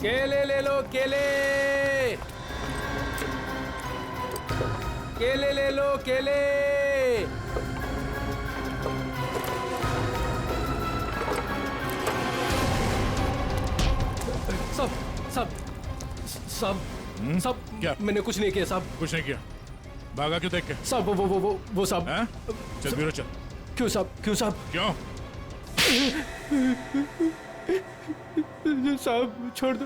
केले ले लो, केले केले ले लो, केले। सब सब सब सब क्या? मैंने कुछ नहीं किया साहब। कुछ नहीं किया? भागा क्यों देख के? साहब वो साहब। हैं? चल बीरो चल। क्यों साहब? क्यों साहब? क्यों? साहब छोड़ दो।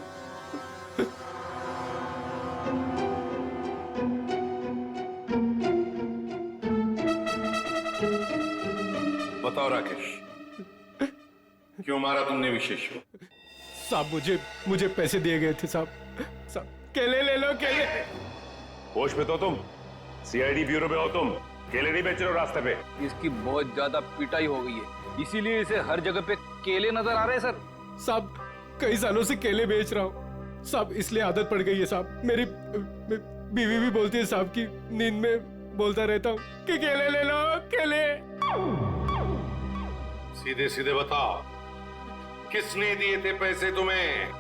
बताओ राकेश, क्यों मारा तुमने विशेष को? साहब मुझे पैसे दिए गए थे साहब। साहब केले ले लो, केले। होश में तो तुम सीआईडी ब्यूरो में हो, तुम केले नहीं बेच रहे हो रास्ते पे। इसकी बहुत ज्यादा पिटाई हो गई है, इसीलिए इसे हर जगह पे केले नजर आ रहे हैं सर। साहब कई सालों से केले बेच रहा हूँ साहब, इसलिए आदत पड़ गई है साहब। मेरी बीवी भी बोलती है साहब की नींद में बोलता रहता हूँ कि केले ले लो, केले। सीधे सीधे बताओ, किसने दिए थे पैसे तुम्हें?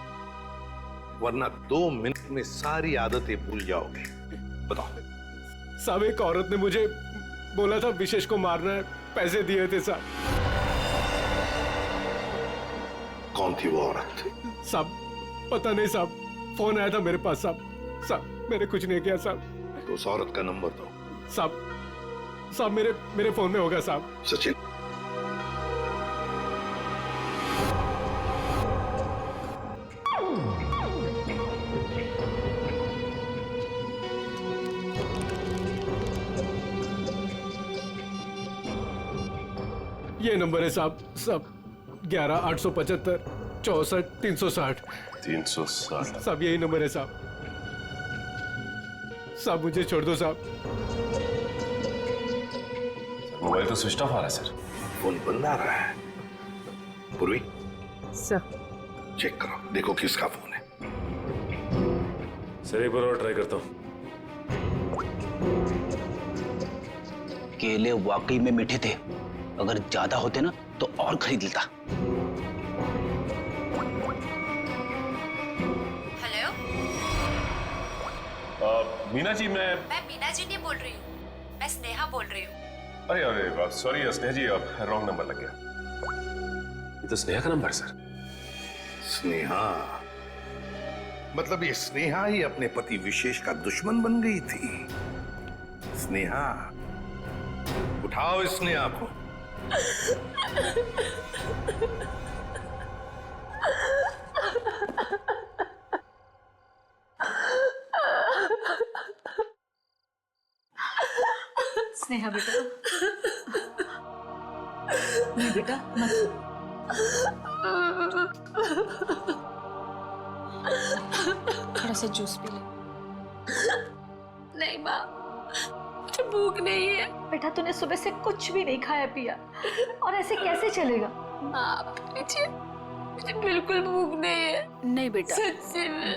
वरना 2 मिनट में सारी आदतें भूल जाओगे। बताओ। साहब एक औरत ने मुझे बोला था विशेष को मारना है, पैसे दिए थे साहब। कौन थी वो औरत? साहब पता नहीं साहब, फोन आया था मेरे पास साहब। साहब मैंने कुछ नहीं किया साहब। तो उस औरत का नंबर दो। साहब मेरे फोन में होगा साहब। सचिन, ये नंबर है साहब। साहब 11-875 64 360। 360। साहब यही नंबर है साहब। साहब मुझे छोड़ दो साहब। मोबाइल तो स्विच ऑफ आ रहा है सर। फोन बंद आ रहा है। पूर्वी सर चेक करो, देखो किसका फोन है। सर एक बार और ट्राई करता हूँ। केले वाकई में मीठे थे, अगर ज्यादा होते ना तो और खरीद लेता। हेलो, मीना जी, मैं मीना जी नहीं बोल रही हूँ, मैं स्नेहा बोल रही हूँ। अरे अरे सॉरी स्नेहा जी, रॉन्ग नंबर लग गया। ये तो स्नेहा का नंबर है सर। स्नेहा? मतलब ये स्नेहा ही अपने पति विशेष का दुश्मन बन गई थी। स्नेहा, उठाओ इस स्नेहा को। स्नेहा बेटा, नहीं बेटा मत। थोड़ा सा जूस पी ले। नहीं माँ, मुझे भूख नहीं है। बेटा तूने सुबह से कुछ भी नहीं खाया पिया, और ऐसे कैसे चलेगा? माँ मुझे बिल्कुल भूख नहीं है। नहीं बेटा, सच्ची में।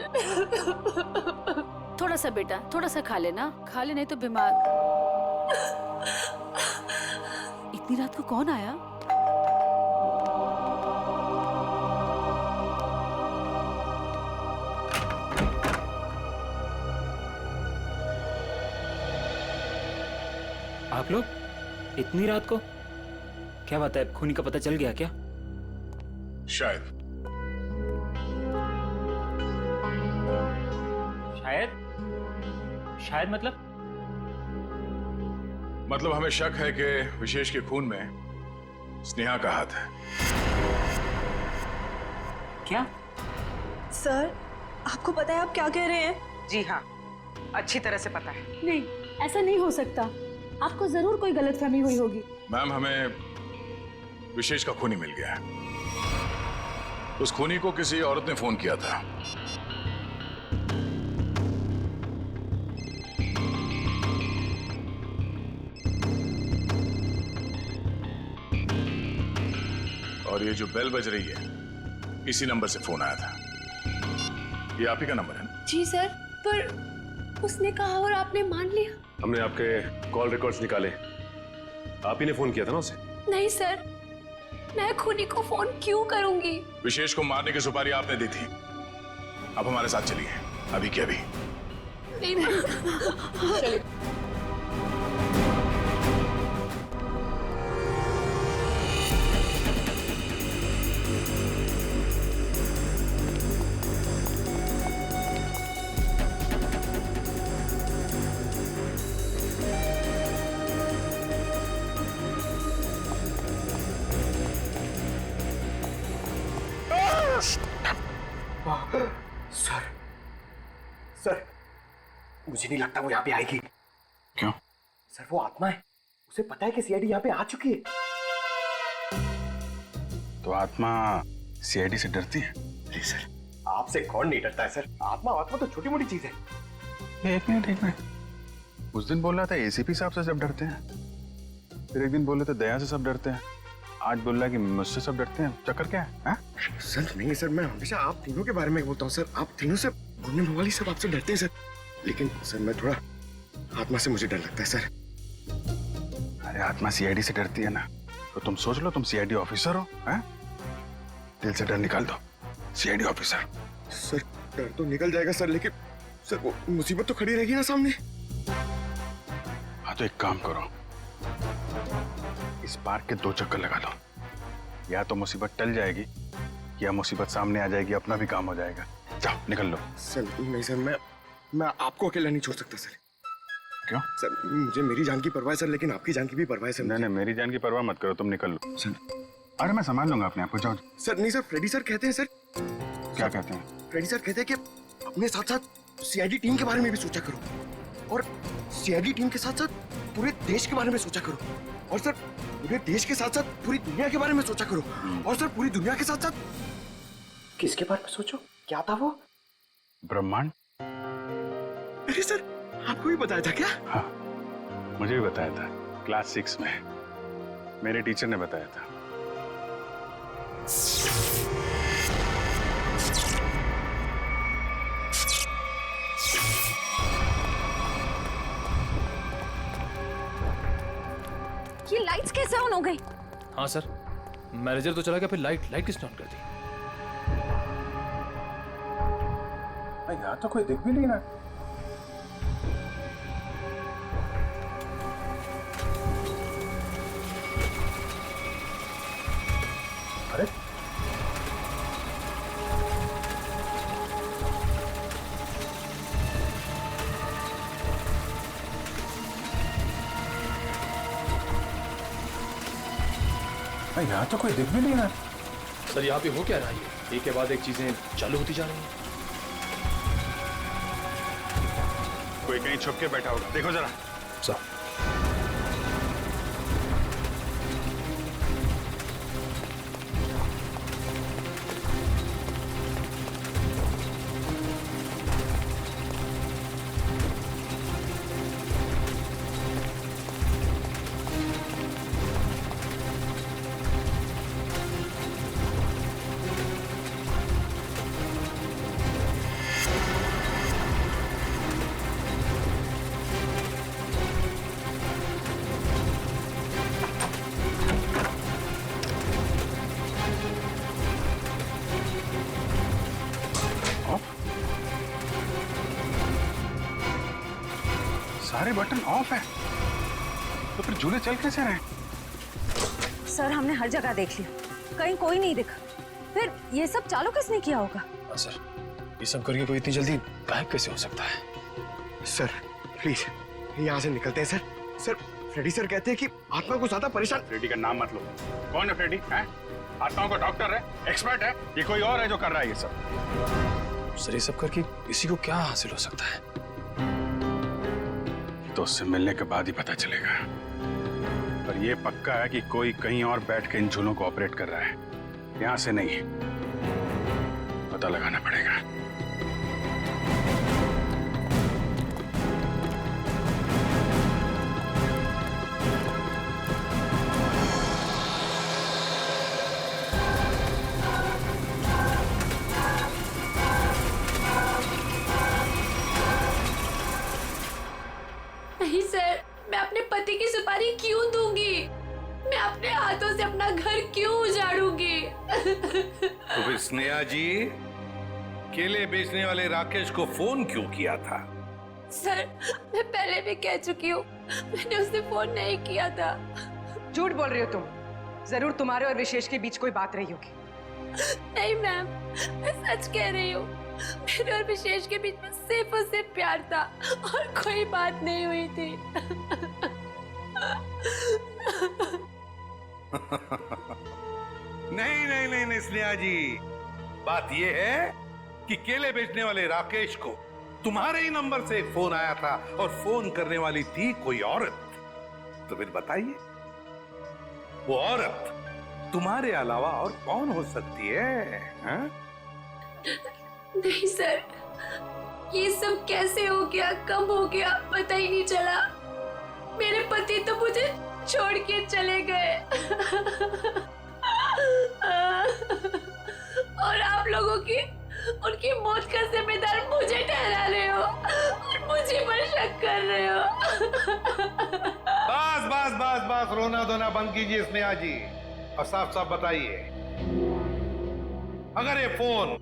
थोड़ा सा बेटा, थोड़ा सा खा लेना, खा ले नहीं तो बीमार। इतनी रात को कौन आया? आप लोग इतनी रात को? क्या बात है, खूनी का पता चल गया क्या? शायद। शायद मतलब हमें शक है कि विशेष के खून में स्नेहा का हाथ है। क्या? सर, आपको पता है आप क्या कह रहे हैं? जी हाँ, अच्छी तरह से पता है। नहीं, ऐसा नहीं हो सकता। आपको जरूर कोई गलतफहमी हुई होगी। मैम, हमें विशेष का खूनी मिल गया है। उस खूनी को किसी औरत ने फोन किया था। और ये जो बेल बज रही है, इसी नंबर से फोन आया था। ये आप ही का नंबर है ना? जी सर, पर उसने कहा और आपने मान लिया। हमने आपके कॉल रिकॉर्ड्स निकाले, आप ही ने फोन किया था ना उसे? नहीं सर, मैं खूनी को फोन क्यों करूंगी? विशेष को मारने की सुपारी आपने दी थी। अब हमारे साथ चलिए, अभी के अभी। चलिए। सर, सर, मुझे नहीं लगता वो यहाँ पे आएगी। क्यों? सर वो आत्मा है, उसे पता है कि सीआईडी यहाँ पे आ चुकी है। तो आत्मा सीआईडी से डरती है? नहीं सर, आपसे कौन नहीं डरता है सर। आत्मा तो छोटी मोटी चीज है। एक मिनट। उस दिन बोल रहा था एसीपी साहब से सब डरते हैं, फिर एक दिन बोले थे दया से सब डरते हैं, आज बोल रहा है कि मुझसे सब डरते हैं। चक्कर क्या है? सर नहीं सर, मैं हमेशा आप तीनों के बारे में बोलता हूँ सर। आप तीनों से बोलने वाली सब आपसे डरते हैं सर। लेकिन सर मैं थोड़ा आत्मा से मुझे डर लगता है सर। अरे आत्मा सीआईडी से डरती है ना, तो तुम सोच लो तुम सीआईडी ऑफिसर हो, हैं? दिल से डर निकाल दो, सीआईडी ऑफिसर। सर डर तो निकल जाएगा सर, लेकिन सर वो मुसीबत तो खड़ी रहेगी ना सामने। हाँ तो एक काम करो, इस पार्क के 2 चक्कर लगा दो, या तो मुसीबत टल जाएगी या मुसीबत सामने आ जाएगी, अपना भी काम हो जाएगा। जाओ निकल लो। सर नहीं सर, मैं आपको अकेला नहीं छोड़ सकता सर। क्यों? सर मुझे मेरी जान की परवाह है सर, लेकिन आपकी जान की भी परवाह है सर। नहीं मेरी जान की परवाह मत करो, तुम निकल लो सर। अरे मैं संभाल लूंगा अपने आप को, जाओ। सर नहीं सर, फ्रेडी सर कहते हैं सर। क्या कहते हैं? फ्रेडी सर कहते हैं कि अपने साथ साथ सीआईडी टीम के बारे में भी सोचा करो, और सीआईडी टीम के साथ साथ पूरे देश के बारे में सोचा करो, और सर पूरे देश के साथ साथ पूरी दुनिया के बारे में सोचा करो, और सर पूरी दुनिया के साथ साथ किसके बारे में सोचो? क्या था वो? ब्रह्मांड। अरे सर आपको भी बताया था क्या? हाँ मुझे भी बताया था, क्लास 6 में मेरे टीचर ने बताया था। ये लाइट्स कैसे ऑन हो गई? हाँ सर, मैनेजर तो चला गया, फिर लाइट किसने ऑन कर दी? यहाँ तो कोई दिख भी नहीं ना। अरे यहाँ तो कोई दिख भी नहीं ना। सर यहाँ पे हो क्या रहा है? एक के बाद एक चीजें चालू होती जा रही हैं। कोई कहीं छुप के बैठा होगा, देखो जरा। सर सारे बटन ऑफ है, तो फिर झूले चल कैसे रहे? सर हमने हर जगह देख लिया, कहीं कोई नहीं दिखा। फिर ये सब चालू किसने किया होगा? सर ये सब करके कोई इतनी जल्दी गायब कैसे हो सकता है? सर प्लीज यहाँ से निकलते हैं सर। सर फ्रेडी सर कहते हैं कि आत्मा को ज्यादा परेशान। फ्रेडी का नाम मत लो। कौन है फ्रेडी? है आत्माओं का डॉक्टर है, एक्सपर्ट है, ये कोई और है जो कर रहा है ये सब? सर ये सब करके किसी को क्या हासिल हो सकता है? तो उससे मिलने के बाद ही पता चलेगा। पर ये पक्का है कि कोई कहीं और बैठ के इन झूलों को ऑपरेट कर रहा है, यहां से नहीं। पता लगाना पड़ेगा। नहीं सर, मैं अपने पति की सुपारी क्यों दूंगी? मैं अपने हाथों से अपना घर क्यों उजाड़ूंगी? तो फिर स्नेहा जी केले बेचने वाले राकेश को फोन क्यों किया था? सर, मैं पहले भी कह चुकी हूँ, मैंने उसे फोन नहीं किया था। झूठ बोल रही हो तुम। जरूर तुम्हारे और विशेष के बीच कोई बात रही होगी। नहीं मैम, मैं सच कह रही हूँ। मेरे और विशेष के बीच में सिर्फ और सिर्फ प्यार था और कोई बात नहीं हुई थी। नहीं स्नेहा जी, बात यह है कि केले बेचने वाले राकेश को तुम्हारे ही नंबर से एक फोन आया था और फोन करने वाली थी कोई औरत। तो फिर बताइए, वो औरत तुम्हारे अलावा और कौन हो सकती है? हा? नहीं सर, ये सब कैसे हो गया, कब हो गया, पता ही नहीं चला। मेरे पति तो मुझे छोड़ के चले गए और आप लोगों की उनकी मौत का जिम्मेदार मुझे ठहरा रहे हो और मुझे पर शक कर रहे हो। बस बस बस बस, रोना धोना बंद कीजिए स्नेहा जी, और साफ साफ बताइए, अगर ये फोन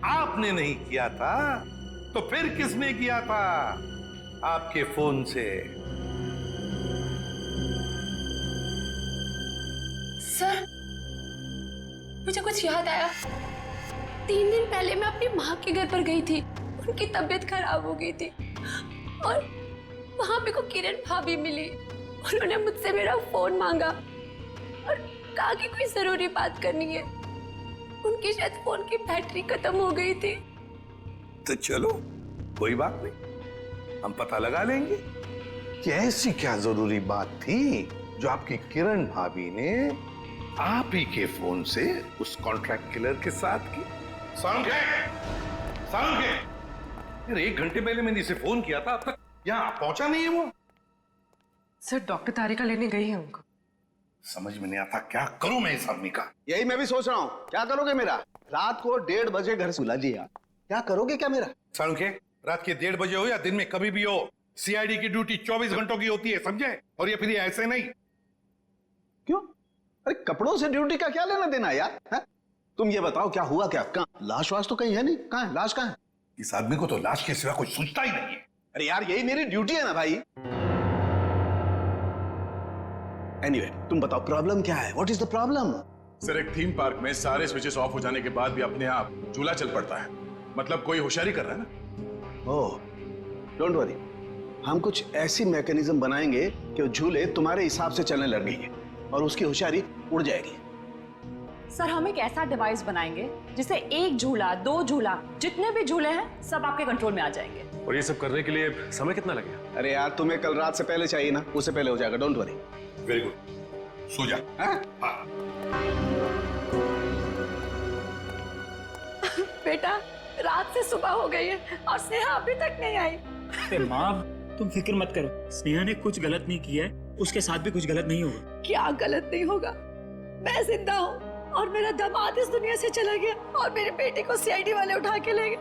आपने नहीं किया था तो फिर किसने किया था आपके फोन से? सर, मुझे कुछ याद आया। 3 दिन पहले मैं अपनी माँ के घर पर गई थी। उनकी तबीयत खराब हो गई थी और वहां पे को किरण भाभी मिली। उन्होंने मुझसे मेरा फोन मांगा और कहा कि कोई जरूरी बात करनी है। उनकी शायद फोन की बैटरी खत्म हो गई थी। तो चलो, कोई बात नहीं, हम पता लगा लेंगे कि ऐसी क्या जरूरी बात थी जो आपकी किरण भाभी ने आप ही के फोन से उस कॉन्ट्रैक्ट किलर के साथ की। साउंड यार, 1 घंटे पहले मैंने इसे फोन किया था, अब तक यहाँ पहुंचा नहीं है वो। सर, डॉक्टर तारिका लेने गई है उनको। समझ में नहीं आता क्या करूं मैं इस आदमी का। यही मैं भी सोच रहा हूँ, क्या करोगे मेरा? रात को 1:30 बजे घर से बुला लिया, क्या करोगे क्या मेरा? साउंड रात के 1:30 बजे हो या दिन में कभी भी हो, सीआईडी की ड्यूटी 24 घंटों की होती है, समझे? और ये फिर ये ऐसे नहीं। क्यों? अरे कपड़ों से ड्यूटी का क्या लेना देना यार? है? तुम ये बताओ, क्या हुआ क्या? कहाँ लाश वाश तो कहीं है नहीं, कहाँ है लाश? कहाँ है? इस आदमी को तो लाश के सिवा कोई सोचता ही नहीं है। अरे यार, यही मेरी ड्यूटी है ना भाई। एनीवे, तुम बताओ प्रॉब्लम क्या है? What is the problem? Sir, एक थीम पार्क में सारे स्विचेस ऑफ हो जाने के बाद भी अपने आप झूला चल पड़ता है। मतलब कोई होशियारी कर रहा है ना। ओह, डोंट वरी, हम कुछ ऐसी मैकेनिज्म बनाएंगे कि वो झूले तुम्हारे हिसाब से चलने लगेंगे और उसकी होशियारी उड़ जाएगी। सर, हम एक ऐसा डिवाइस बनाएंगे जिससे 1 झूला, 2 झूला, जितने भी झूले हैं सब आपके कंट्रोल में आ जाएंगे। और ये सब करने के लिए समय कितना लगेगा? अरे यार, तुम्हें कल रात से पहले चाहिए ना, उससे पहले हो जाएगा, डोंट वरी। वेरी गुड, सो जा। हाँ? बेटा, रात से सुबह हो गई है और स्नेहा अभी तक नहीं आई। अरे माँ, तुम फिक्र मत करो, स्नेहा ने कुछ गलत नहीं किया है, उसके साथ भी कुछ गलत नहीं होगा। क्या गलत नहीं होगा? मैं जिंदा हूँ और मेरा दामाद इस दुनिया से चला गया और मेरे बेटे को सीआईडी वाले उठा के ले गए।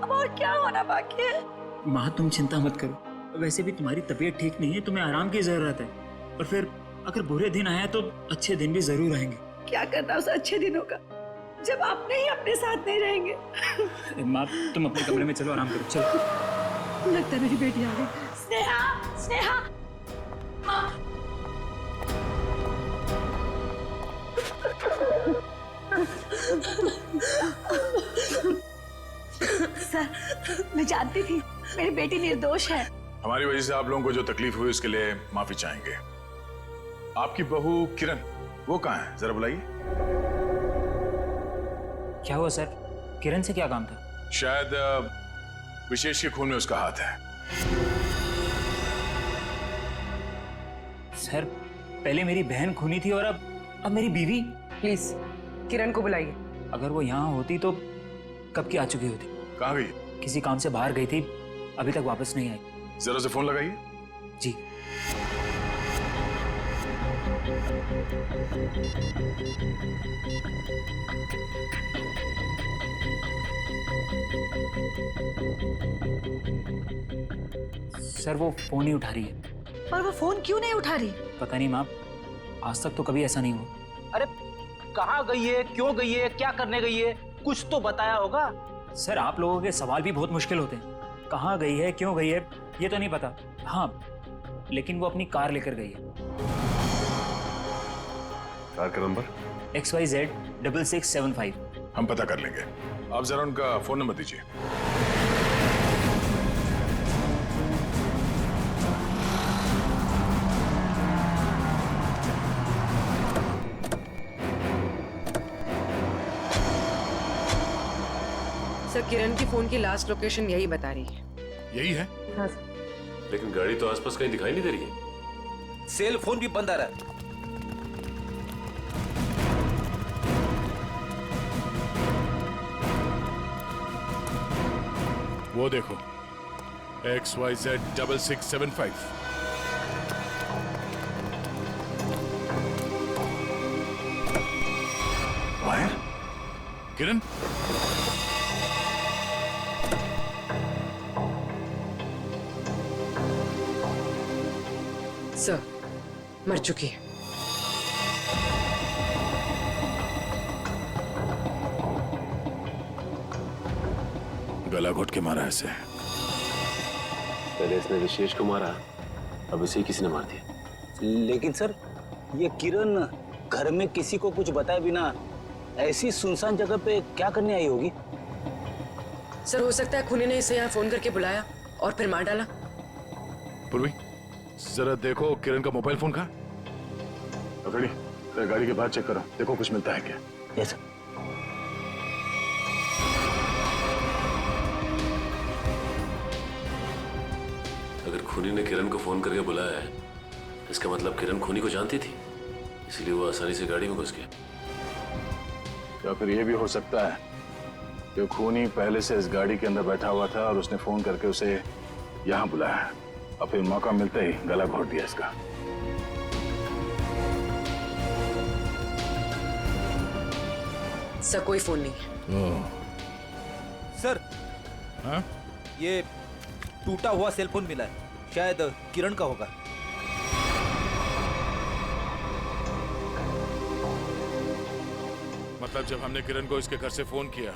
अब और क्या होना बाकी है? माँ, तुम चिंता मत करो, वैसे भी तुम्हारी तबीयत ठीक नहीं है, तुम्हें आराम की जरूरत है। और फिर अगर बुरे दिन आए तो अच्छे दिन भी जरूर आएंगे। क्या करना उस अच्छे दिनों का जब आपने ही अपने साथ नहीं रहेंगे। माँ, तुम अपने कमरे में चलो, आराम करो, चलो। लगता है मेरी बेटी आ गई। स्नेहा, स्नेहा, माँ। सर, मैं जानती थी मेरी बेटी निर्दोष है। हमारी वजह से आप लोगों को जो तकलीफ हुई उसके लिए माफी चाहेंगे। आपकी बहू किरण, वो कहाँ है? जरा बुलाइए। क्या हुआ सर? किरण से क्या काम था? शायद विशेष के खून में उसका हाथ है। सर, पहले मेरी बहन खूनी थी और अब मेरी बीवी। प्लीज किरण को बुलाइए। अगर वो यहाँ होती तो कब की आ चुकी होती। कहाँ गई? किसी काम से बाहर गई थी, अभी तक वापस नहीं आई। जरा से फोन लगाइए। जी। सर, वो फोन नहीं उठा रही है। पर वो फोन क्यों नहीं उठा रही? पता नहीं माँ, आज तक तो कभी ऐसा नहीं हुआ। अरे कहाँ गई है, क्यों गई है, क्या करने गई है, कुछ तो बताया होगा। सर आप लोगों के सवाल भी बहुत मुश्किल होते हैं। कहाँ गई है, क्यों गई है, ये तो नहीं पता। हाँ, लेकिन वो अपनी कार लेकर गई है। कार का नंबर? XYZ 6675। हम पता कर लेंगे, आप जरा उनका फोन नंबर दीजिए। सर किरण की फोन की लास्ट लोकेशन यही बता रही है। यही है? हाँ सर। लेकिन गाड़ी तो आसपास कहीं दिखाई नहीं दे रही है। सेल फोन भी बंद आ रहा है। वो देखो, XYZ 6675। वायर? किरण? सर मर चुकी है। गला घोट के मारा ऐसे। पहले इसने विशेष को मारा, अब इसे किसी ने मार दिया। लेकिन सर ये किरण घर में किसी को कुछ बताए बिना ऐसी सुनसान जगह पे क्या करने आई होगी? सर हो सकता है खूनी ने इसे यहाँ फोन करके बुलाया और फिर मार डाला। पूर्वी, जरा देखो किरण का मोबाइल फोन कहाँ? गाड़ी के बाहर चेक करो, देखो कुछ मिलता है क्या। Yes sir. अगर खूनी ने किरण को फोन करके बुलाया है, इसका मतलब किरण खूनी को जानती थी, इसलिए वो आसानी से गाड़ी में घुस गया। या फिर ये भी हो सकता है कि खूनी पहले से इस गाड़ी के अंदर बैठा हुआ था और उसने फोन करके उसे यहाँ बुलाया और फिर मौका मिलते ही गला घोट दिया इसका। सर कोई फोन नहीं है। सर हाँ? ये टूटा हुआ सेल फोन मिला है, शायद किरण का होगा। मतलब जब हमने किरण को इसके घर से फोन किया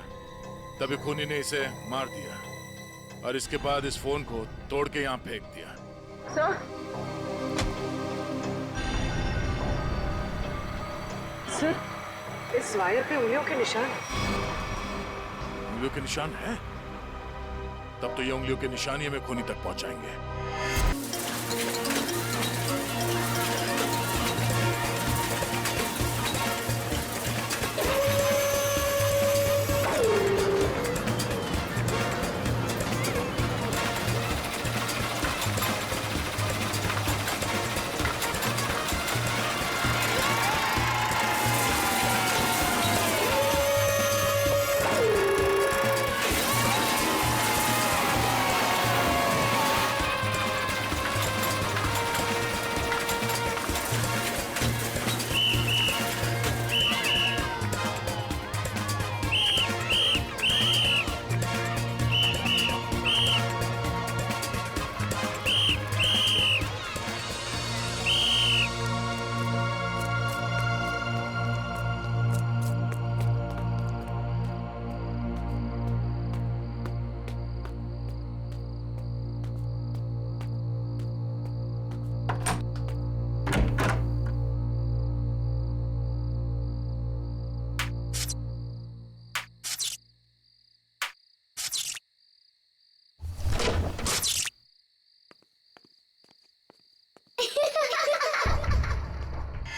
तभी खूनी ने इसे मार दिया और इसके बाद इस फोन को तोड़ के यहाँ फेंक दिया। सर इस वायर पे उंगलियों के निशान हैं। उंगलियों के निशान है? तब तो ये उंगलियों के निशान ही हमें खूनी तक पहुंचाएंगे।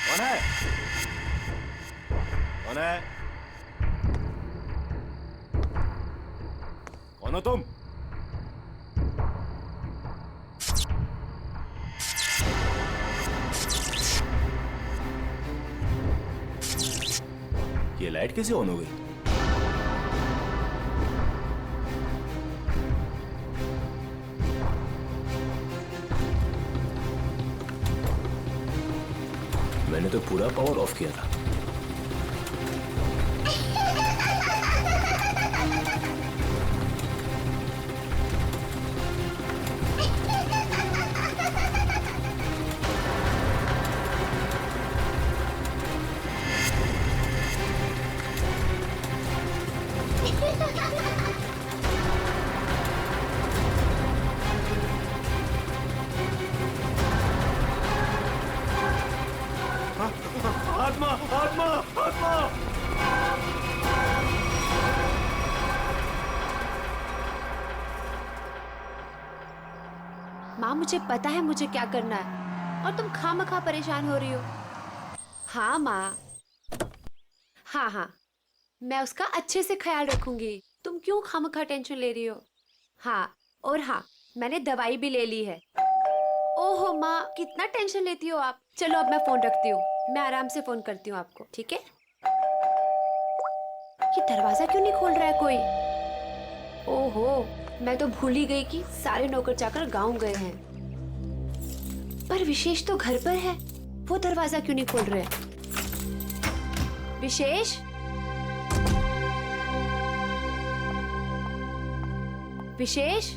कौन है? कौन है? कौन हो तुम? ये लाइट कैसे ऑन हो गई? मैंने तो पूरा पावर ऑफ किया था। माँ मुझे पता है मुझे क्या करना है और तुम खामखा परेशान हो रही हो। हाँ माँ, हाँ हाँ, मैं उसका अच्छे से ख्याल रखूंगी। तुम क्यों खामखा टेंशन ले रही हो? हाँ, और हाँ, मैंने दवाई भी ले ली है। ओहो माँ, कितना टेंशन लेती हो आप। चलो अब मैं फोन रखती हूँ, मैं आराम से फोन करती हूँ आपको, ठीक है? ये दरवाजा क्यों नहीं खोल रहा है कोई? ओहो, मैं तो भूल ही गई कि सारे नौकर चाकर गांव गए हैं। पर विशेष तो घर पर है, वो दरवाजा क्यों नहीं खोल रहे? विशेष, विशेष,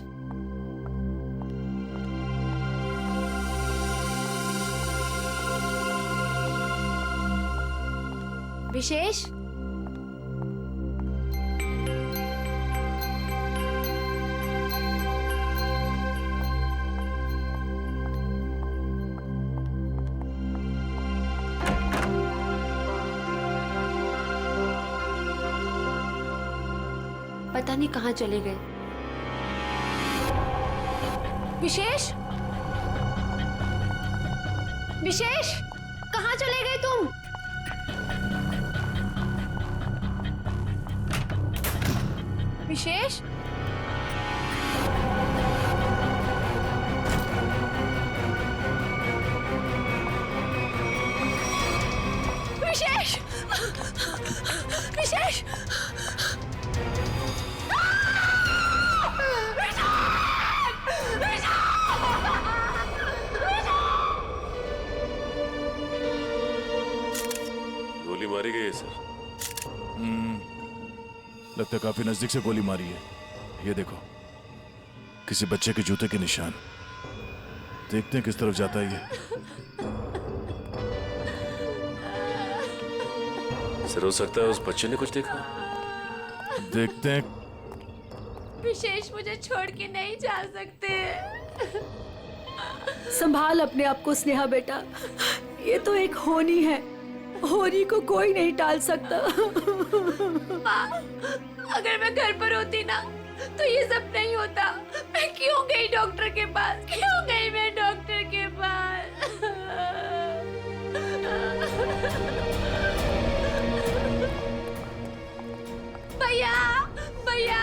विशेष, पता नहीं कहाँ चले गए। विशेष, विशेष, कहाँ चले गए तुम? विशेष, विशेष, विशेष, गोली मारी गई है सर। लगता है काफी नजदीक से गोली मारी है। ये देखो, किसी बच्चे के जूते के निशान। देखते हैं किस तरफ जाता है ये। सर हो सकता है उस बच्चे ने कुछ देखा। देखते हैं। विशेष, मुझे छोड़ के नहीं जा सकते। संभाल अपने आप को स्नेहा बेटा, ये तो एक होनी है, होनी को कोई नहीं टाल सकता। माँ, अगर मैं घर पर होती ना तो ये सब नहीं होता। मैं क्यों गई डॉक्टर के पास? क्यों गई मैं डॉक्टर के पास? भैया, भैया,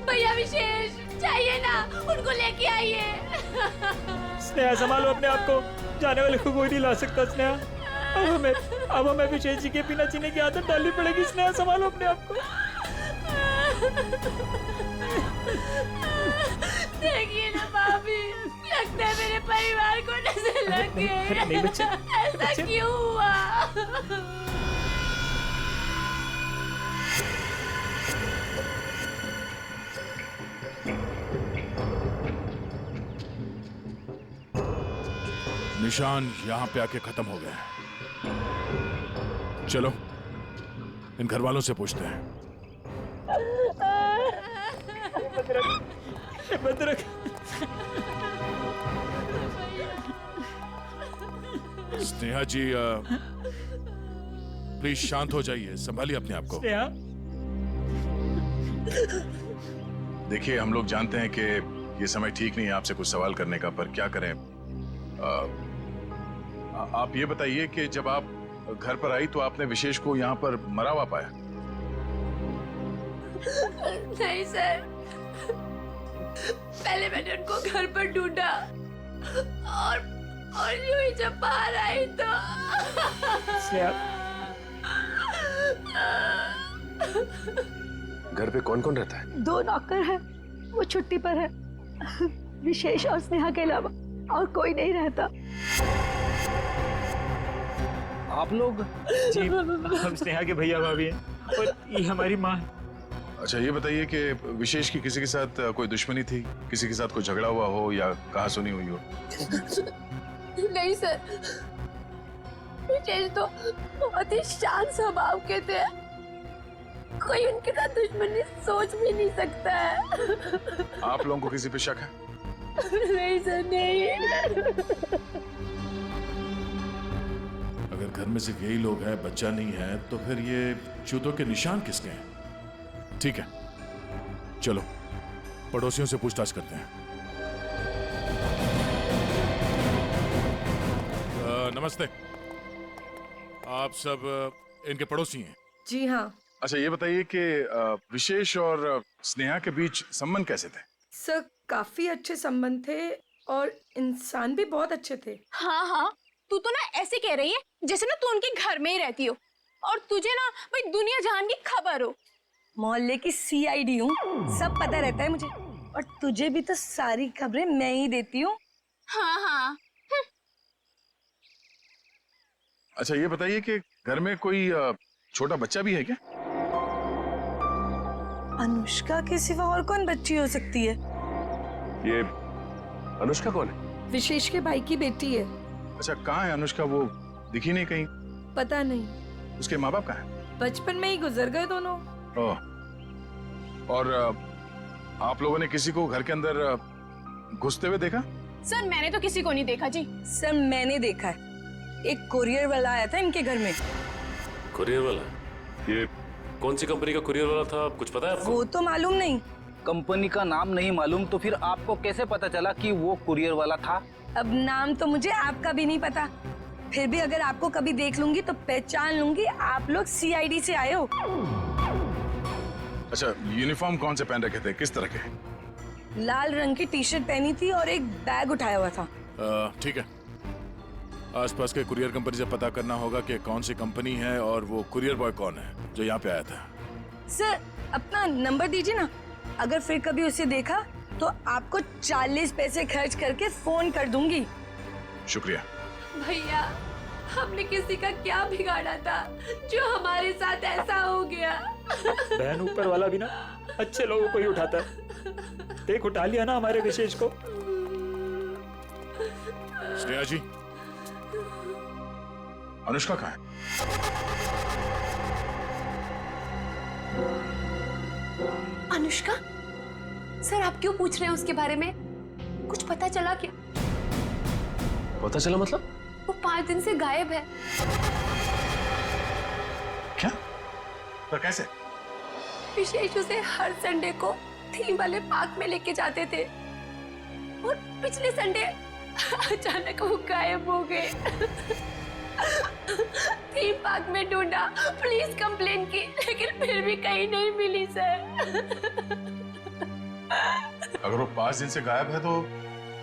भैया विशेष चाहिए ना, उनको लेके आइए। स्नेहा संभालो अपने आप को, जाने वाले को कोई नहीं ला सकता। स्नेहा, अब हमें विशेष जी के बिना जीने की आदत डालनी पड़ेगी। स्नेहा संभालो अपने आप को। देखिए ना भाभी, लगता है मेरे परिवार को नजर लग गई। नहीं बच्चे, ऐसा क्यों हुआ? निशान यहाँ पे आके खत्म हो गए। चलो इन घर वालों से पूछते हैं। बदरक, स्नेहा जी प्लीज शांत हो जाइए, संभालिए अपने आप को। स्नेहा, देखिए, हम लोग जानते हैं कि ये समय ठीक नहीं है आपसे कुछ सवाल करने का, पर क्या करें। आप ये बताइए कि जब आप घर पर आई तो आपने विशेष को यहाँ पर मरा हुआ पाया? नहीं सर, पहले मैंने उनको घर पर ढूंढा और यूं ही जब बाहर आई तो घर पे कौन कौन रहता है? 2 नौकर है, वो छुट्टी पर है। विशेष और स्नेहा के अलावा और कोई नहीं रहता। आप लोग? जी, हम स्नेहा के भैया भाभी हैं और ये हमारी माँ है। अच्छा, ये बताइए कि विशेष की किसी के साथ कोई दुश्मनी थी, किसी के साथ कोई झगड़ा हुआ हो या कहा सुनी हुई हो? नहीं सर, विशेष तो बहुत ही शांत स्वभाव के थे, कोई उनके साथ दुश्मनी सोच भी नहीं सकता है। आप लोगों को किसी पे शक है? नहीं सर, नहीं। अगर घर में सिर्फ यही लोग हैं, बच्चा नहीं है, तो फिर ये जूतों के निशान किसके हैं? ठीक है, चलो पड़ोसियों से पूछताछ करते हैं। नमस्ते। आप सब इनके पड़ोसी हैं? जी हाँ अच्छा ये बताइए कि विशेष और स्नेहा के बीच संबंध कैसे थे? सर, काफी अच्छे संबंध थे और इंसान भी बहुत अच्छे थे। हाँ हाँ, तू तो ना ऐसे कह रही है जैसे ना तू उनके घर में ही रहती हो और तुझे ना भाई दुनिया जहान की खबर हो। मोहल्ले की CID हूँ, सब पता रहता है मुझे। और तुझे भी तो सारी खबरें मैं ही देती हूँ। हाँ हाँ। अच्छा ये बताइए कि घर में कोई छोटा बच्चा भी है क्या? अनुष्का के सिवा और कौन बच्ची हो सकती है? ये अनुष्का कौन है? विशेष के भाई की बेटी है। अच्छा कहाँ है अनुष्का? वो दिखी नहीं कहीं। पता नहीं, उसके माँ बाप कहाँ हैं? बचपन में ही गुजर गए दोनों। ओह। और आप लोगों ने किसी को घर के अंदर घुसते हुए देखा? सर मैंने तो किसी को नहीं देखा जी। सर मैंने देखा है, एक कुरियर वाला आया था इनके घर में। कुरियर वाला? ये कौन सी कंपनी का कुरियर वाला था, कुछ पता है आपको? वो तो मालूम नहीं। कंपनी का नाम नहीं मालूम तो फिर आपको कैसे पता चला कि वो कुरियर वाला था? अब नाम तो मुझे आपका भी नहीं पता, फिर भी अगर आपको कभी देख लूंगी तो पहचान लूंगी आप लोग CID से आए हो। अच्छा यूनिफॉर्म कौन से पहन रखे थे, किस तरह के? लाल रंग की टी-शर्ट पहनी थी और एक बैग उठाया हुआ था। ठीक है, आसपास के कुरियर कंपनी से पता करना होगा कि कौन सी कंपनी है और वो कुरियर बॉय कौन है जो यहाँ पे आया था। सर अपना नंबर दीजिए ना, अगर फिर कभी उसे देखा तो आपको 40 पैसे खर्च करके फोन कर दूंगी। शुक्रिया। भैया हमने किसी का क्या बिगाड़ा था जो हमारे साथ ऐसा हो गया? बहन ऊपर वाला भी ना अच्छे लोगों को ही उठाता है। देख उठा लिया ना हमारे विशेष को। स्नेहा जी, अनुष्का कहाँ है? अनुष्का? सर आप क्यों पूछ रहे हैं उसके बारे में? कुछ पता चला क्या? पता चला मतलब? वो 5 दिन से गायब है। क्या? पर कैसे? विशेष उसे हर संडे को थीम वाले पार्क में लेके जाते थे और पिछले संडे अचानक वो गायब हो गए। थीम पार्क में ढूंढा, पुलिस कंप्लेन की, लेकिन फिर भी कहीं नहीं मिली सर। अगर वो 5 दिन से गायब है तो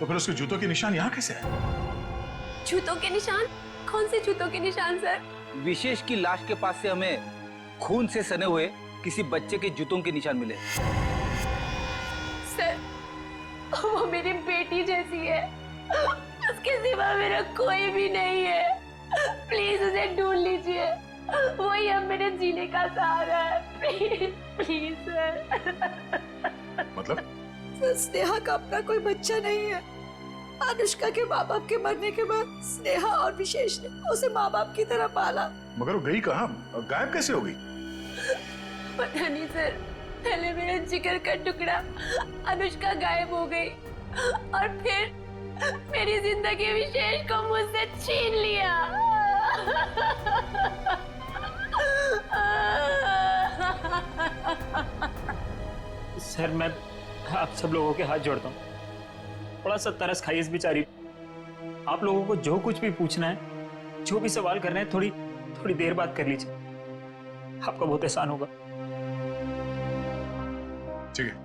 फिर उसके जूतों के निशान यहाँ कैसे है? जूतों के निशान? कौन से जूतों के निशान सर? विशेष की लाश के पास से हमें खून से सने हुए किसी बच्चे के जूतों के निशान मिले। सर वो मेरी बेटी जैसी है, उसके सिवा मेरा कोई भी नहीं है। प्लीज उसे ढूंढ लीजिए, वही अब मेरे जीने का सहारा है। Please please sir. मतलब? सर स्नेहा का अपना कोई बच्चा नहीं है। अनुष्का के माँ बाप के मरने के बाद स्नेहा और विशेष ने उसे माँ बाप की तरह पाला। मगर वो गई कहाँ? गायब कैसे हो गई? पता नहीं सर, पहले मेरे जिगर का टुकड़ा अनुष्का गायब हो गई और फिर मेरी जिंदगी विशेष को मुझसे छीन लिया। सर मैं आप सब लोगों के हाथ जोड़ता हूँ, थोड़ा सा तरस खाइए इस बेचारी। आप लोगों को जो कुछ भी पूछना है, जो भी सवाल करना है, थोड़ी देर बाद कर लीजिए, आपका बहुत एहसान होगा। ठीक है।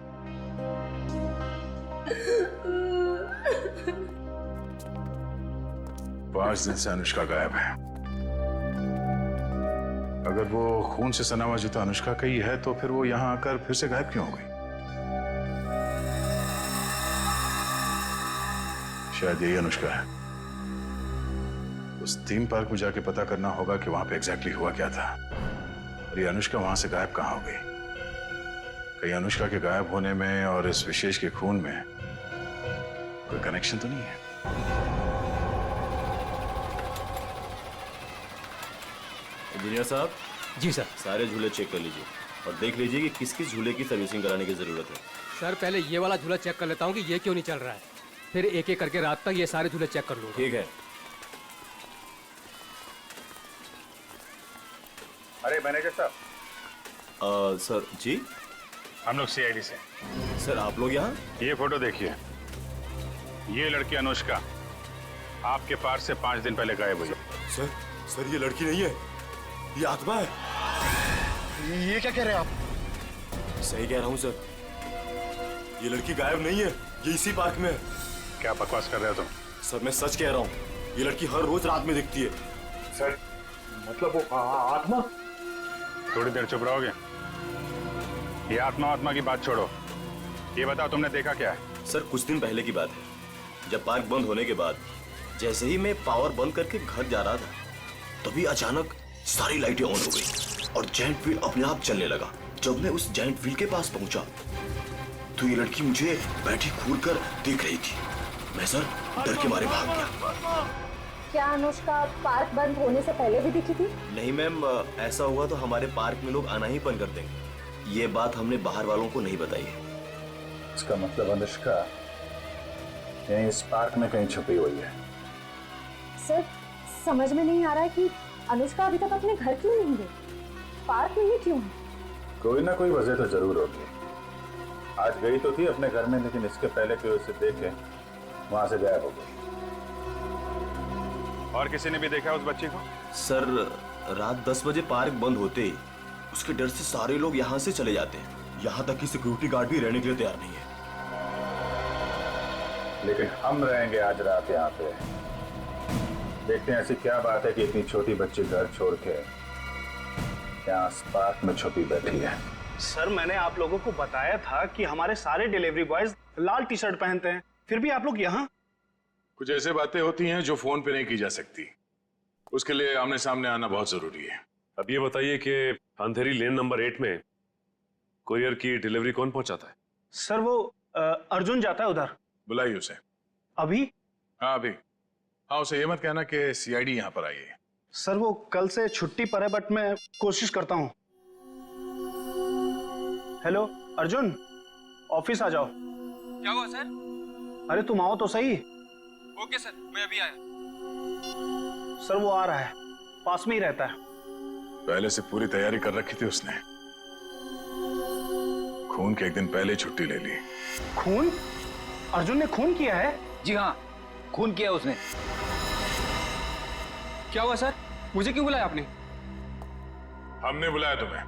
5 दिन से अनुष्का गायब है। अगर वो खून से सना हुआ जूता अनुष्का का ही है तो फिर वो यहाँ आकर फिर से गायब क्यों हो गई? शायद यही अनुष्का है। उस थीम पार्क में जाके पता करना होगा कि वहां पे एग्जैक्टली हुआ क्या था और ये अनुष्का वहां से गायब कहाँ हो गई। कहीं अनुष्का के गायब होने में और इस विशेष के खून में कोई कनेक्शन तो नहीं है? दुनिया साहब। जी सर। सारे झूले चेक कर लीजिए और देख लीजिए कि किस किस झूले की सर्विसिंग कराने की जरूरत है। सर पहले ये वाला झूला चेक कर लेता हूँ कि ये क्यों नहीं चल रहा है, फिर एक एक करके रात तक ये सारे झूले चेक कर लूंगा। ठीक है। अरे मैनेजर साहब। सर जी, हम लोग CID से। सर आप लोग यहाँ? ये फोटो देखिए, ये लड़की अनुष्का आपके पास से 5 दिन पहले गायब हुई। सर ये लड़की नहीं है, ये आत्मा है। ये क्या कह रहे हैं आप? सही कह रहा हूँ सर, ये लड़की गायब नहीं है, ये इसी पार्क में है। क्या बकवास कर रहे हो तुम? सर मैं सच कह रहा हूँ, ये लड़की हर रोज रात में दिखती है। सर मतलब वो आत्मा? थोड़ी देर चुप रहोगे? ये आत्मा की बात छोड़ो, ये बताओ तुमने देखा क्या है? सर कुछ दिन पहले की बात है, जब पार्क बंद होने के बाद जैसे ही मैं पावर बंद करके घर जा रहा था, तभी अचानक सारी लाइटें ऑन हो गई और जायंट व्हील अपने आप चलने लगा। जब मैं उस जायंट व्हील के पास पहुंचा तो ये लड़की मुझे बैठी घूर कर देख रही थी। मैं सर डर के मारे भाग गया। क्या अनुष्का पार्क बंद होने से पहले भी दिखी थी? नहीं मैम, ऐसा हुआ तो हमारे पार्क में लोग आना ही बंद कर देंगे। ये बात हमने बाहर वालों को नहीं बताई है। इसका मतलब अनुष्का यहीं इस पार्क में कहीं छुपी हुई है। सर समझ में नहीं आ रहा है कि अनुष्का अभी तक अपने घर क्यों नहीं गई, पार्क में ही क्यों है? कोई ना कोई वजह तो जरूर होगी। आज गई तो थी अपने घर में, लेकिन इसके पहले कि उसे देखे वहां से गायब हो गई। और किसी ने भी देखा उस बच्ची को? सर रात 10 बजे पार्क बंद होते ही उसके डर से सारे लोग यहाँ से चले जाते हैं। यहाँ तक कि सिक्योरिटी गार्ड भी रहने के लिए तैयार नहीं है। लेकिन हम रहेंगे आज रात यहाँ पे। देखते हैं ऐसी क्या बात है कि इतनी छोटी बच्ची घर छोड़ के यहाँ पार्क में छुपी बैठी है। सर मैंने आप लोगों को बताया था कि हमारे सारे डिलीवरी बॉयज लाल टी शर्ट पहनते हैं, फिर भी आप लोग यहाँ। कुछ ऐसे बातें होती हैं जो फोन पे नहीं की जा सकती, उसके लिए आमने सामने आना बहुत जरूरी है। अब ये बताइए कि अंधेरी लेन नंबर 8 में कुरियर की डिलीवरी कौन पहुंचाता है? सर वो अर्जुन जाता है उधर। बुलाइए उसे। अभी? हाँ अभी। हाँ उसे ये मत कहना कि सीआईडी यहाँ पर आई है। सर वो कल से छुट्टी पर है, बट मैं कोशिश करता हूँ। हेलो अर्जुन, ऑफिस आ जाओ। क्या हुआ सर? अरे तुम आओ तो सही। ओके सर, मैं अभी आया। सर वो आ रहा है, पास में ही रहता है। पहले से पूरी तैयारी कर रखी थी उसने। खून के एक दिन पहले ही छुट्टी ले ली। खून? अर्जुन ने खून किया है? जी हाँ, खून किया उसने। क्या हुआ सर? मुझे क्यों बुलाया आपने? हमने बुलाया तुम्हें।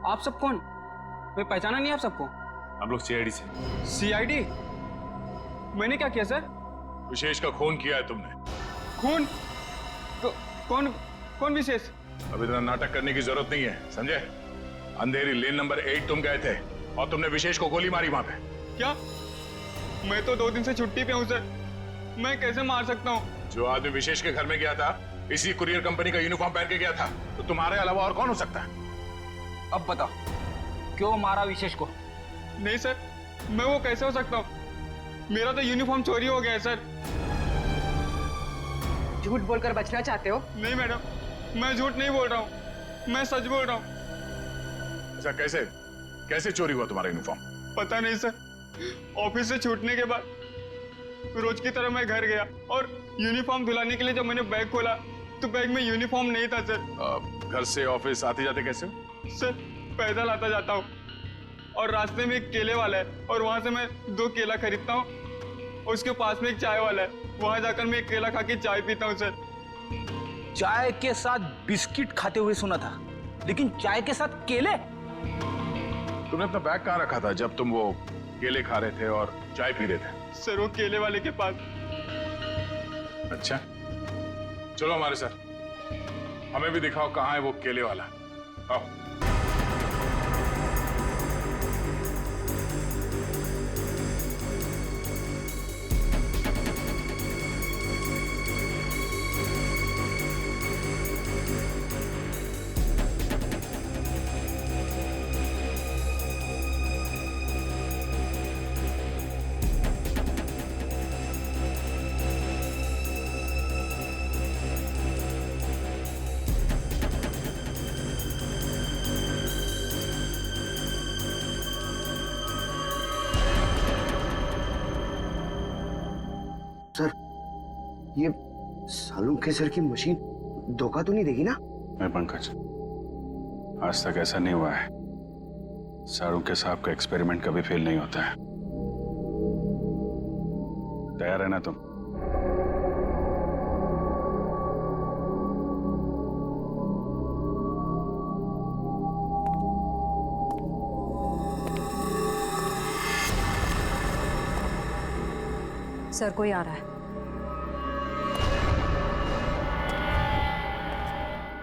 आप सब कौन? मैं पहचाना नहीं आप सबको। हम लोग सीआईडी से। सीआईडी? मैंने क्या किया सर? विशेष का खून किया है तुमने। खून? कौन विशेष? अब इतना नाटक करने की जरूरत नहीं है, समझे? अंधेरी लेन नंबर 8 तुम गए थे और तुमने विशेष को गोली मारी वहां पे। क्या? मैं तो 2 दिन से छुट्टी पे हूँ सर, मैं कैसे मार सकता हूँ? जो आदमी विशेष के घर में गया था, इसी कुरियर कंपनी का यूनिफॉर्म पहन के गया था, तो तुम्हारे अलावा और कौन हो सकता है? अब बताओ, क्यों मारा विशेष को? नहीं सर, मैं वो कैसे हो सकता हूँ? मेरा तो यूनिफॉर्म चोरी हो गया है सर। झूठ बोलकर बचना चाहते हो? नहीं मैडम, मैं झूठ नहीं बोल रहा हूँ, मैं सच बोल रहा हूँ। ऐसा कैसे चोरी हुआ तुम्हारा यूनिफॉर्म? पता नहीं सर, ऑफिस से छूटने के बाद रोज की तरह मैं घर गया और यूनिफॉर्म धुलाने के लिए जब मैंने बैग खोला तो बैग में यूनिफॉर्म नहीं था सर। घर से ऑफिस आते जाते कैसे हो? सर पैदल आता जाता हूँ और रास्ते में एक केले वाला है और वहां से मैं 2 केला खरीदता हूँ, उसके पास में एक चाय वाला है, वहां जाकर मैं एक केला खा के चाय पीता हूँ सर। चाय के साथ बिस्किट खाते हुए सुना था, लेकिन चाय के साथ केले? तुमने अपना बैग कहाँ रखा था जब तुम वो केले खा रहे थे और चाय पी रहे थे? सर वो केले वाले के पास। अच्छा चलो हमारे साथ, हमें भी दिखाओ कहाँ है वो केले वाला। आओ। सर ये सालू के सर की मशीन धोखा तो नहीं देगी ना? मैं पंकज, आज तक ऐसा नहीं हुआ है। शाहरुख के साहब का एक्सपेरिमेंट कभी फेल नहीं होता है। तैयार है ना तुम? सर कोई आ रहा है।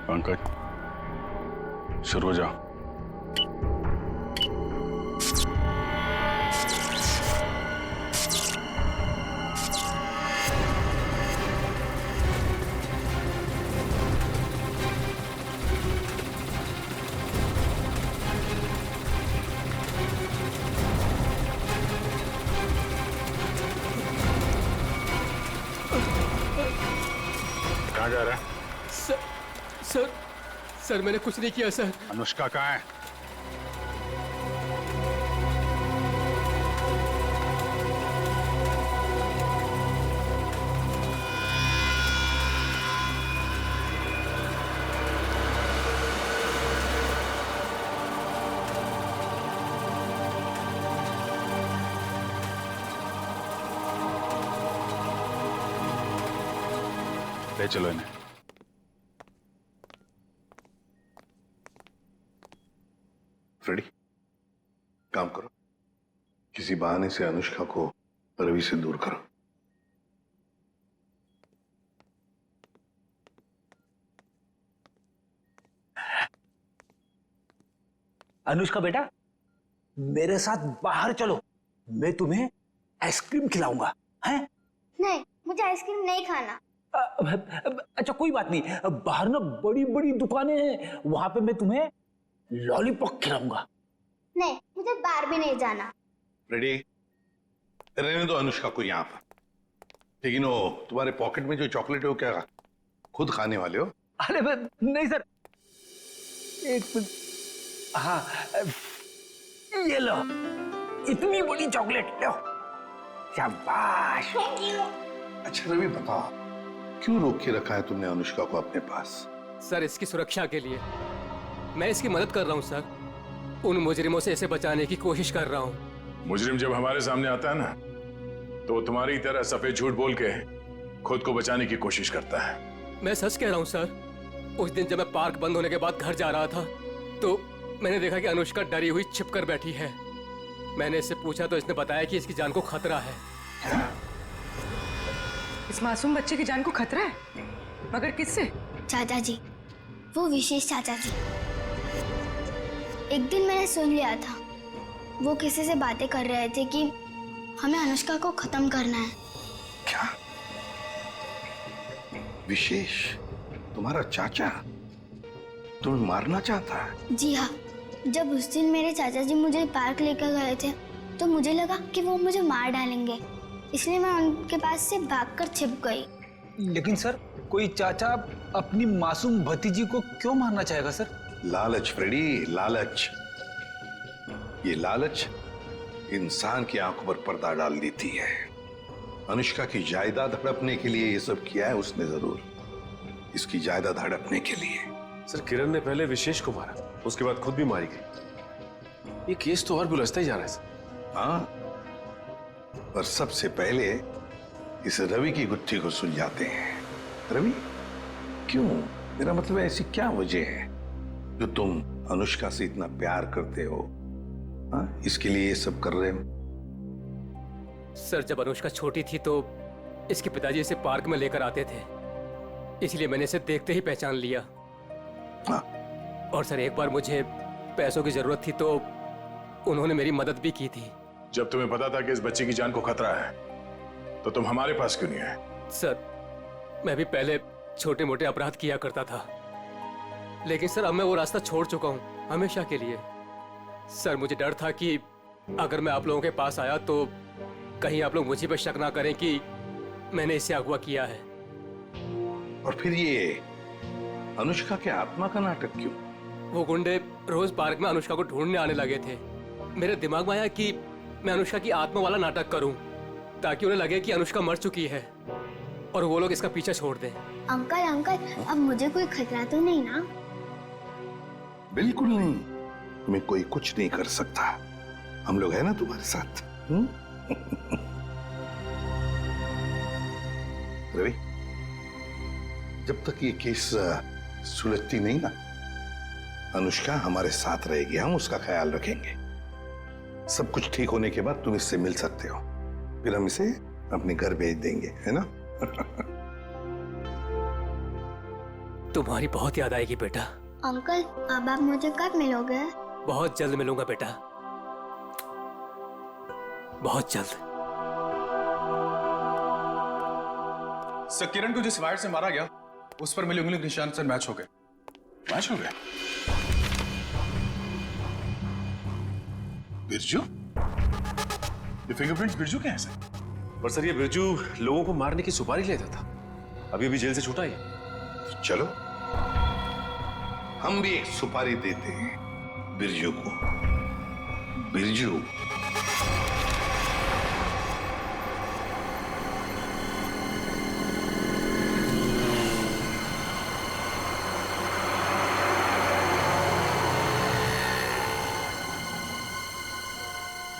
पंकज, शुरू हो जाओ। कहाँ जा रहा है? सर मैंने कुछ नहीं किया सर। अनुष्का कहाँ है? ले चलो इन्हें। फ्रेडी, काम करो, किसी बहाने से अनुष्का को रवि से दूर करो। अनुष्का बेटा, मेरे साथ बाहर चलो, मैं तुम्हें आइसक्रीम खिलाऊंगा। हैं? नहीं, मुझे आइसक्रीम नहीं खाना। अच्छा कोई बात नहीं, बाहर ना बड़ी बड़ी दुकानें हैं, वहां पे मैं तुम्हें लॉलीपॉप खिलाऊंगा। नहीं, मुझे बाहर भी नहीं जाना। रेडी, रहने दो अनुष्का को यहाँ पर। लेकिन वो तुम्हारे पॉकेट में जो चॉकलेट है वो क्या खुद खाने वाले हो? अरे नहीं सर, एक हाँ, ये लो, इतनी बड़ी चॉकलेट लो। शाबाश। अच्छा रवि, बताओ क्यों रोक के रखा है तुमने अनुष्का को अपने पास? सर इसकी सुरक्षा के लिए। मैं इसकी मदद कर रहा हूँ सर, उन मुजरिमों से इसे बचाने की कोशिश कर रहा हूँ। मुजरिम जब हमारे सामने आता है ना, तो वो तुम्हारी तरह सफेद झूठ बोल के खुद को बचाने की कोशिश करता है। मैं सच कह रहा हूँ सर। उस दिन जब मैं पार्क बंद होने के बाद घर जा रहा था, तो मैंने देखा कि अनुष्का डरी हुई छिपकर बैठी है। मैंने इससे पूछा तो इसने बताया कि इसकी जान को खतरा है। इस मासूम बच्चे की जान को खतरा है? मगर किससे? चाचा जी, वो विशेष चाचा जी। एक दिन मैंने सुन लिया था, वो किसी से बातें कर रहे थे कि हमें अनुष्का को खत्म करना है। क्या? विशेष तुम्हारा चाचा तुम्हें मारना चाहता है? जी हाँ, जब उस दिन मेरे चाचा जी मुझे पार्क लेकर गए थे, तो मुझे लगा कि वो मुझे मार डालेंगे, इसलिए मैं उनके पास से भागकर छिप गई। लेकिन सर, कोई चाचा अपनी मासूम भतीजी को क्यों मारना चाहेगा सर? लालच फ्रेडी, लालच। ये लालच इंसान की आंखों पर पर्दा डाल देती है। अनुष्का की जायदाद हड़पने के लिए ये सब किया है उसने जरूर, इसकी जायदाद हड़पने के लिए। सर किरण ने पहले विशेष को मारा, उसके बाद खुद भी मारी गई। ये केस तो और भी उलझता ही जा रहा है सर। हाँ, पर सबसे पहले इस रवि की गुत्थी को सुलझाते हैं। रवि, क्यों? मेरा मतलब है, ऐसी क्या वजह है जो तुम अनुष्का से इतना प्यार करते हो? हाँ, इसके लिए ये सब कर रहे हो? सर जब अनुष्का छोटी थी तो इसके पिताजी इसे पार्क में लेकर आते थे, इसलिए मैंने इसे देखते ही पहचान लिया। हाँ। और सर एक बार मुझे पैसों की जरूरत थी तो उन्होंने मेरी मदद भी की थी। जब तुम्हें पता था कि इस बच्चे की जान को खतरा है, तो तुम हमारे पास क्यों नहीं आए? सर मैं भी पहले छोटे मोटे अपराध किया करता था, लेकिन सर अब मैं वो रास्ता छोड़ चुका हूँ हमेशा के लिए। सर मुझे डर था कि अगर मैं आप लोगों के पास आया तो कहीं आप लोग मुझे पर शक ना करें कि मैंने इसे अगवा किया है। और फिर ये अनुष्का के आत्मा का नाटक क्यों? वो गुंडे रोज पार्क में अनुष्का को ढूंढने आने लगे थे। मेरे दिमाग में आया कि मैं अनुष्का की आत्मा वाला नाटक करूं, ताकि उन्हें लगे कि अनुष्का मर चुकी है और वो लोग इसका पीछा छोड़ दें। अंकल अंकल, अब मुझे कोई खतरा तो नहीं ना? बिल्कुल नहीं, तुम्हें कोई कुछ नहीं कर सकता। हम लोग हैं ना तुम्हारे साथ। रवि, जब तक ये केस सुलझती नहीं ना, अनुष्का हमारे साथ रहेगी, हम उसका ख्याल रखेंगे। सब कुछ ठीक होने के बाद तुम इससे मिल सकते हो, फिर हम इसे अपने घर भेज देंगे, है ना? तुम्हारी बहुत याद आएगी बेटा। अंकल, अब आप मुझे कब मिलोगे? बहुत जल्द मिलूंगा बेटा, बहुत जल्द। सर, किरण को जिस वायर से मारा गया उस पर मिले उंगली के निशान सर मैच हो गए। मैच हो गए? बिरजू? ये फिंगरप्रिंट्स बिरजू के हैं सर? पर सर ये बिरजू लोगों को मारने की सुपारी लेता था, अभी अभी जेल से छूटा ही। चलो, हम भी एक सुपारी देते हैं बिरजू को। बिरजू,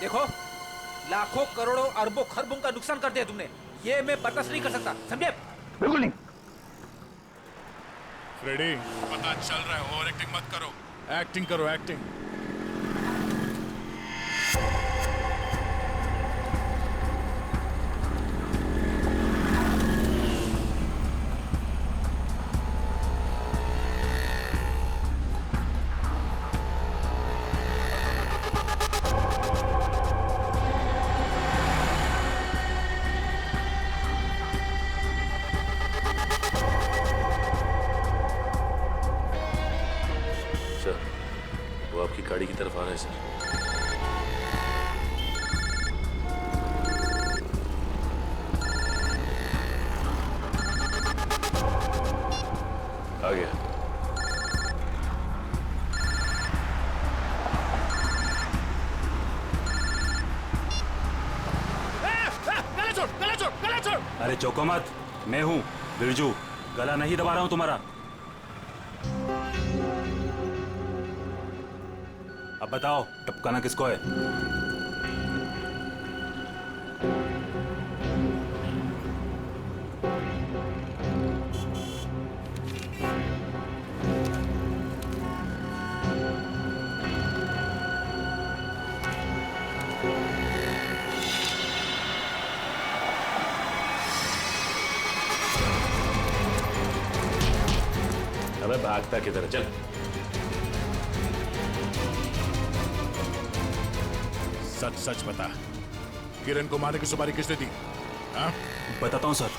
देखो, लाखों करोड़ों अरबों खरबों का नुकसान कर दिया तुमने। ये मैं बर्दाश्त नहीं कर सकता, समझे? बिल्कुल नहीं। फ्रेडी, पता चल रहा है, ओवर एक्टिंग मत करो। एक्टिंग करो, एक्टिंग। वो आपकी गाड़ी की तरफ आ रहा है सर। आ गया। गला छोड़। अरे चौको मत, मैं हूँ बिरजू, गला नहीं दबा रहा हूँ तुम्हारा। अब बताओ टपकाना किसको है? अबे भागता किधर, चल। सच सच बता, किरण को मारने की सुपारी किसने दी? हाँ? बताता हूँ सर।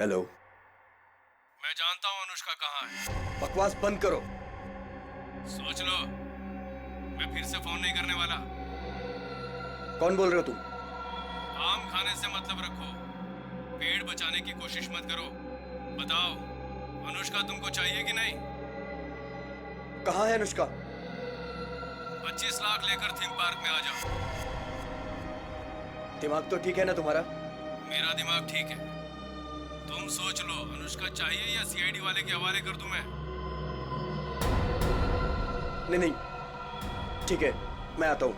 हेलो। मैं जानता हूँ अनुष्का कहाँ है। बकवास बंद करो। सोच लो, मैं फिर से फोन नहीं करने वाला। कौन बोल रहे हो तुम? आम खाने से मतलब रखो, पेड़ बचाने की कोशिश मत करो। बताओ, अनुष्का तुमको चाहिए कि नहीं? कहाँ है अनुष्का? 25 लाख लेकर थीम पार्क में आ जाओ। दिमाग तो ठीक है ना तुम्हारा? मेरा दिमाग ठीक है। तुम सोच लो, अनुष्का चाहिए या सीआईडी वाले के हवाले कर दूं मैं? नहीं, ठीक है, मैं आता हूँ।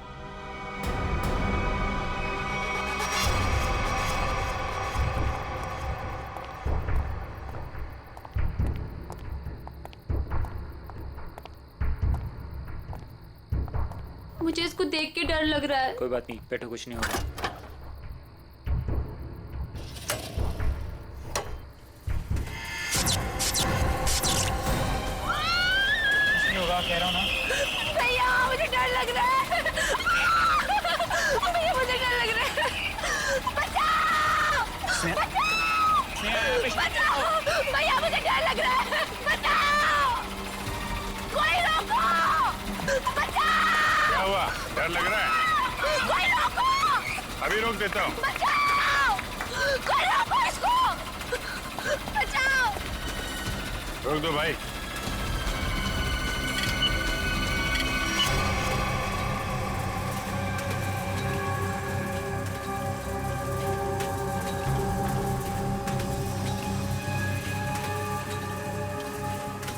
मुझे इसको देख के डर लग रहा है। कोई बात नहीं, बैठो, कुछ नहीं होगा। कुछ नहीं होगा, कह रहा हूँ ना। भैया मुझे डर लग रहा है। भैया मुझे डर लग रहा है। बचाओ! बचाओ! भैया मुझे डर लग रहा है। बचाओ! कोई रोको! बचाओ! क्या हुआ? डर लग रहा है? कोई रोको! अभी रोक देता हूँ। बचाओ! कोई रोको इसको! बचाओ! रोक दो भाई।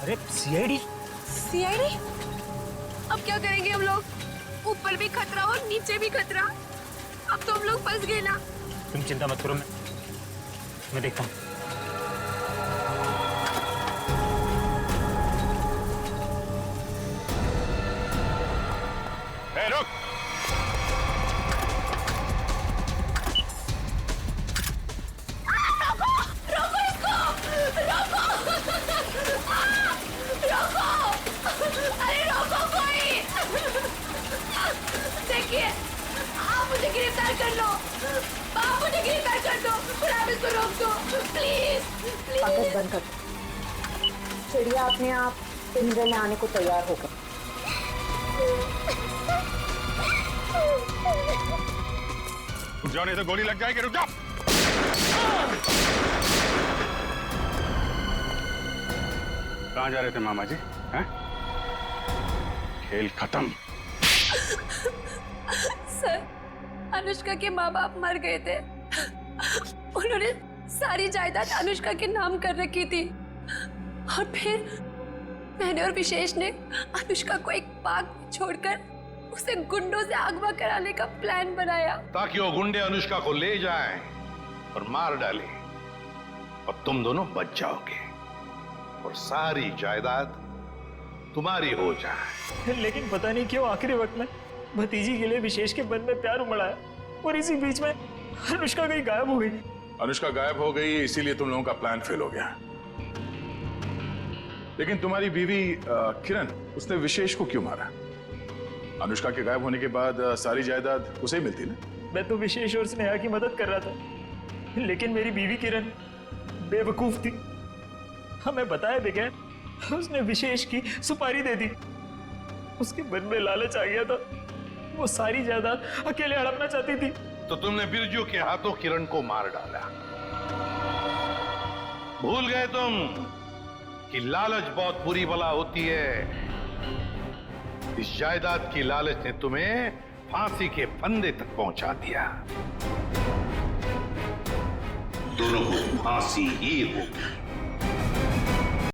अरे सीआईडी? सीआईडी? अब क्या करेंगे हम लोग? ऊपर भी खतरा और नीचे भी खतरा। अब तो हम लोग फंस गए ना। तुम चिंता मत करो, मैं देखता हूँ। रुक। मुझे गिरफ्तार कर लो, बाप मुझे गिरफ्तार कर दो, पर आप इसको रोक दो, प्लीज प्लीज। पंकज बंद कर। चिड़िया अपने आप पिंजरे में आने को तैयार हो गई। रुक जाओ नहीं तो गोली लग जाएगी। रुक जाओ। कहाँ जा रहे थे मामा जी? हैं? खेल खत्म। सर, अनुष्का के माँ बाप मर गए थे। उन्होंने सारी जायदाद अनुष्का के नाम कर रखी थी और फिर मैंने और विशेष ने अनुष्का को एक पार्क में छोड़कर उसे गुंडों से अगवा कराने का प्लान बनाया ताकि वो गुंडे अनुष्का को ले जाएं और मार डालें और तुम दोनों बच जाओगे और सारी जायदाद तुम्हारी हो जाए। लेकिन पता नहीं क्यों आखिरी वक्त में भतीजी के लिए विशेष के मन में प्यार उमड़ा है और इसी बीच में अनुष्का कहीं गायब हो गई। अनुष्का गायब हो गई इसीलिए तुम लोगों का प्लान फेल हो गया। लेकिन तुम्हारी बीवी किरण, उसने विशेष को क्यों मारा? अनुष्का के गायब होने के बाद सारी जायदाद उसे ही मिलती ना। मैं तो विशेष और स्नेहा की मदद कर रहा था, लेकिन मेरी बीवी किरण बेवकूफ थी। हमें बताए बगैर उसने विशेष की सुपारी दे दी। उसके मन में लालच आ गया था, वो सारी जायदाद अकेले हड़पना चाहती थी। तो तुमने बिरजू के हाथों किरण को मार डाला। भूल गए तुम कि लालच बहुत बुरी बला होती है। इस जायदाद की लालच ने तुम्हें फांसी के फंदे तक पहुंचा दिया। दोनों को फांसी ही होगी।